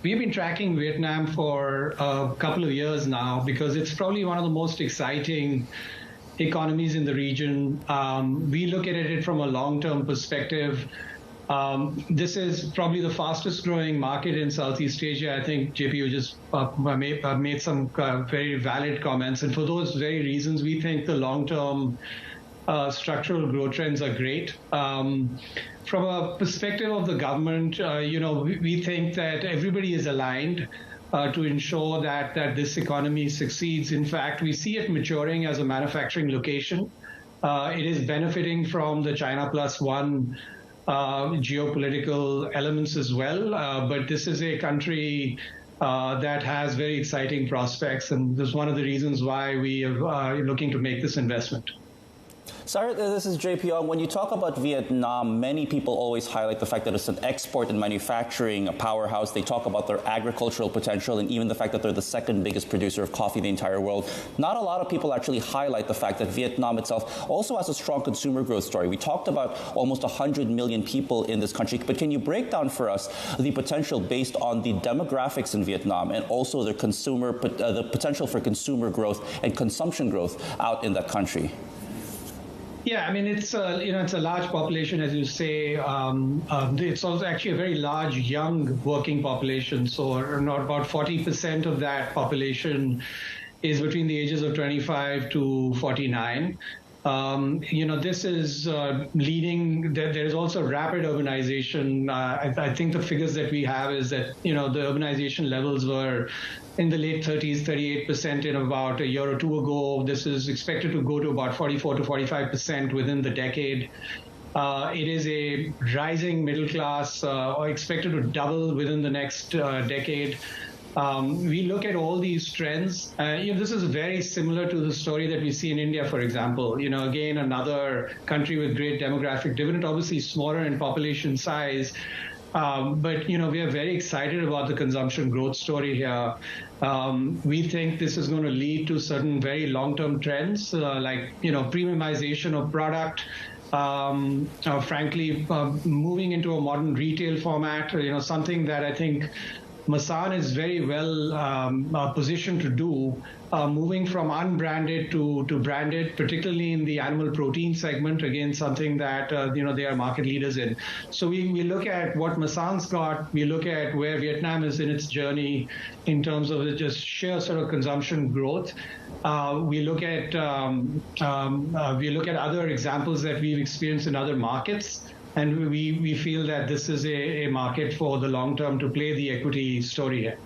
we've been tracking Vietnam for a couple of years now because it's probably one of the most exciting economies in the region. We look at it from a long-term perspective. This is probably the fastest growing market in Southeast Asia. I think JP just made some very valid comments. And for those very reasons, we think the long-term structural growth trends are great. From a perspective of the government, we think that everybody is aligned to ensure that this economy succeeds. In fact, we see it maturing as a manufacturing location. It is benefiting from the China Plus One geopolitical elements as well. But this is a country that has very exciting prospects. And this is one of the reasons why we are looking to make this investment. Sarit, this is JP. When you talk about Vietnam, many people always highlight the fact that it's an export and manufacturing powerhouse. They talk about their agricultural potential and even the fact that they're the second biggest producer of coffee in the entire world. Not a lot of people actually highlight the fact that Vietnam itself also has a strong consumer growth story. We talked about almost 100 million people in this country, but can you break down for us the potential based on the demographics in Vietnam and also the potential for consumer growth and consumption growth out in that country? Yeah, I mean, it's a large population, as you say. It's also actually a very large young working population. So about 40% of that population is between the ages of 25 to 49. This is leading. There is also rapid urbanization. I think the figures that we have is that, the urbanization levels were in the late 30s, 38% in about a year or two ago. This is expected to go to about 44 to 45% within the decade. It is a rising middle class, or expected to double within the next decade. We look at all these trends. This is very similar to the story that we see in India, for example. Again, another country with great demographic dividend, obviously smaller in population size. But, we are very excited about the consumption growth story here. We think this is going to lead to certain very long-term trends like, premiumization of product, frankly, moving into a modern retail format, something that I think Masan is very well positioned to do, moving from unbranded to branded, particularly in the animal protein segment, again, something that, they are market leaders in. So we look at what Masan's got, we look at where Vietnam is in its journey in terms of just sheer sort of consumption growth. We look at other examples that we've experienced in other markets. And we feel that this is a market for the long term to play the equity story here.